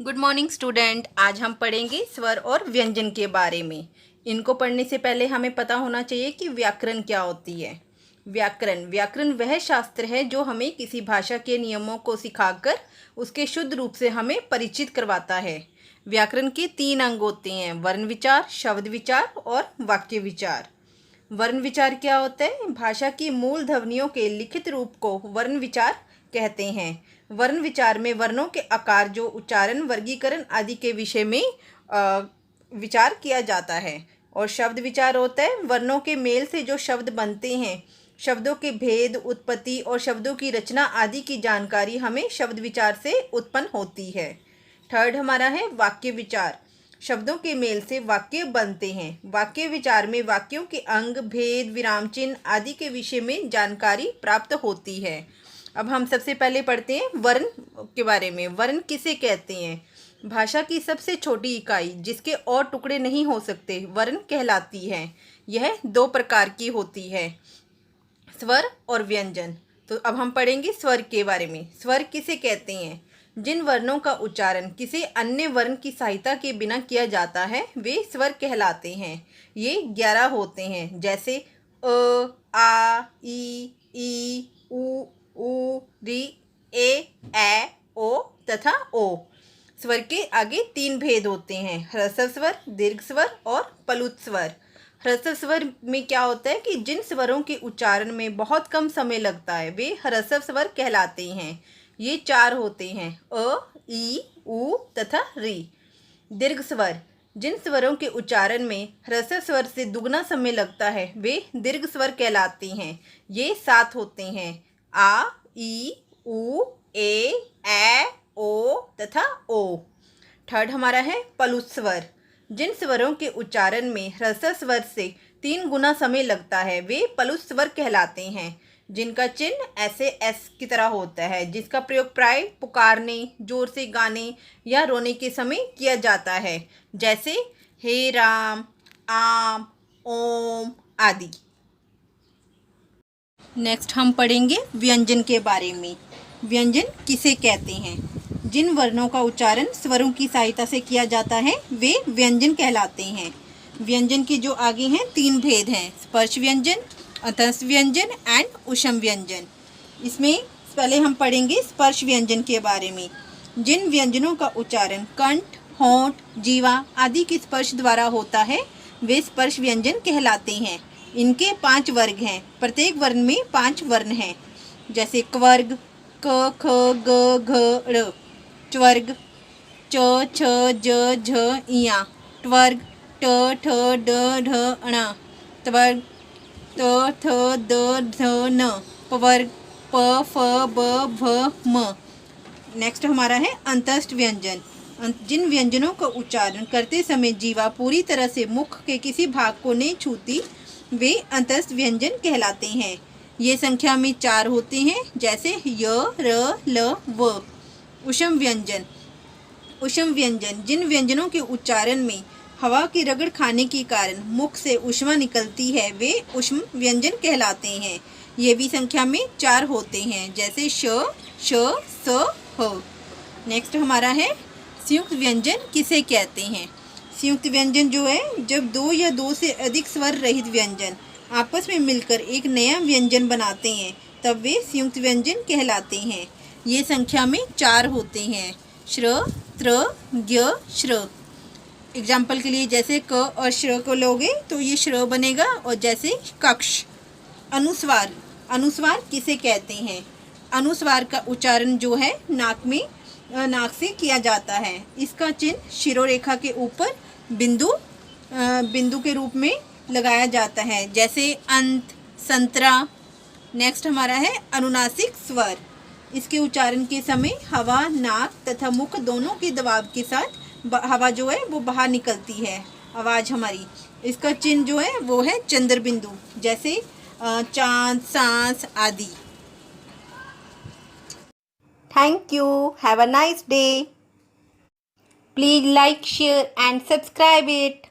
Good morning student. आज हम पढ़ेंगे स्वर और व्यंजन के बारे में। इनको पढ़ने से पहले हमें पता होना चाहिए कि व्याकरण क्या होती है। व्याकरण वह शास्त्र है जो हमें किसी भाषा के नियमों को सिखाकर उसके शुद्ध रूप से हमें परिचित करवाता है। व्याकरण के 3 अंग होते हैं: वर्ण विचार, शब्द विचार और वाक्य विचार। वर्ण विचार क्या होता है? भाषा की मूल ध्वनियों के लिखित रूप को वर्ण विचार कहते हैं। वर्ण विचार में वर्णों के आकार, जो उच्चारण, वर्गीकरण आदि के विषय में विचार किया जाता है। और शब्द विचार होता है वर्णों के मेल से जो शब्द बनते हैं, शब्दों के भेद, उत्पत्ति और शब्दों की रचना आदि की जानकारी हमें शब्द विचार से उत्पन्न होती है। थर्ड हमारा है वाक्य विचार। शब्दों के मेल से वाक्य बनते हैं। वाक्य विचार में वाक्यों के अंग, भेद, विराम चिन्ह आदि के विषय में जानकारी प्राप्त होती है। अब हम सबसे पहले पढ़ते हैं वर्ण के बारे में। वर्ण किसे कहते हैं? भाषा की सबसे छोटी इकाई जिसके और टुकड़े नहीं हो सकते, वर्ण कहलाती है। यह 2 प्रकार की होती है, स्वर और व्यंजन। तो अब हम पढ़ेंगे स्वर के बारे में। स्वर किसे कहते हैं? जिन वर्णों का उच्चारण किसी अन्य वर्ण की सहायता के बिना किया जाता है वे स्वर कहलाते हैं। ये 11 होते हैं, जैसे अ, आ, ई, उ, री, ए, ओ तथा ओ। स्वर के आगे 3 भेद होते हैं: ह्रस्व स्वर, दीर्घ स्वर और प्लुत स्वर। ह्रस्व स्वर में क्या होता है कि जिन स्वरों के उच्चारण में बहुत कम समय लगता है वे ह्रस्व स्वर कहलाते हैं। ये 4 होते हैं: अ, ई, उ तथा री। दीर्घ स्वर, जिन स्वरों के उच्चारण में ह्रस्व स्वर से दुगना समय लगता है वे दीर्घ स्वर कहलाते हैं। ये 7 होते हैं: आ, ई, उ, ए, ओ तथा ओ। थर्ड हमारा है प्लुत स्वर। जिन स्वरों के उच्चारण में ह्रस्व स्वर से 3 गुना समय लगता है वे प्लुत स्वर कहलाते हैं, जिनका चिन्ह ऐसे एस की तरह होता है, जिसका प्रयोग प्राय पुकारने, जोर से गाने या रोने के समय किया जाता है, जैसे हे राम, आम, ओम आदि। नेक्स्ट हम पढ़ेंगे व्यंजन के बारे में। व्यंजन किसे कहते हैं? जिन वर्णों का उच्चारण स्वरों की सहायता से किया जाता है वे व्यंजन कहलाते हैं। व्यंजन के जो आगे हैं 3 भेद हैं: स्पर्श व्यंजन, अतस्थ व्यंजन एंड उष्म व्यंजन। इसमें पहले हम पढ़ेंगे स्पर्श व्यंजन के बारे में। जिन व्यंजनों का उच्चारण कंठ, होंठ, जीवा आदि के स्पर्श द्वारा होता है वे स्पर्श व्यंजन कहलाते हैं। इनके 5 वर्ग हैं। प्रत्येक वर्ण में 5 वर्ण हैं, जैसे क्वर्ग, क, ख, ग, घ, ड़। च्वर्ग, च, छ, ज, झ, इया। ट्वर्ग, ट, ठ, ड, ढ, ण। त्वर्ग, त, थ, द, ध, न। पवर्ग, प, फ, ब, भ, म। नेक्स्ट हमारा है अंतस्थ व्यंजन। जिन व्यंजनों का उच्चारण करते समय जीवा पूरी तरह से मुख के किसी भाग को नहीं छूती वे अंतस्थ व्यंजन कहलाते हैं। ये संख्या में 4 होते हैं, जैसे य, र, ल, व। उष्म व्यंजन। उष्म व्यंजन, जिन व्यंजनों के उच्चारण में हवा की रगड़ खाने के कारण मुख से ऊष्मा निकलती है वे उष्म व्यंजन कहलाते हैं। ये भी संख्या में 4 होते हैं, जैसे श, स, ह। नेक्स्ट हमारा है संयुक्त व्यंजन किसे कहते हैं? संयुक्त व्यंजन जो है जब 2 या 2 से अधिक स्वर रहित व्यंजन आपस में मिलकर एक नया व्यंजन बनाते हैं तब वे संयुक्त व्यंजन कहलाते हैं। ये संख्या में 4 होते हैं: श्र, त्र, ज्ञ, श्र। एग्जाम्पल के लिए जैसे क और श्र को लोगे तो ये श्र बनेगा, और जैसे कक्ष। अनुस्वार। अनुस्वार किसे कहते हैं? अनुस्वार का उच्चारण जो है नाक से किया जाता है। इसका चिन्ह शिरोरेखा के ऊपर बिंदु के रूप में लगाया जाता है, जैसे अंत, संतरा। नेक्स्ट हमारा है अनुनासिक स्वर। इसके उच्चारण के समय हवा नाक तथा मुख दोनों के दबाव के साथ हवा जो है वो बाहर निकलती है, आवाज़ हमारी। इसका चिन्ह जो है वो है चंद्र बिंदु, जैसे चांद, सांस आदि। Thank you. Have a nice day. Please like, share and subscribe it.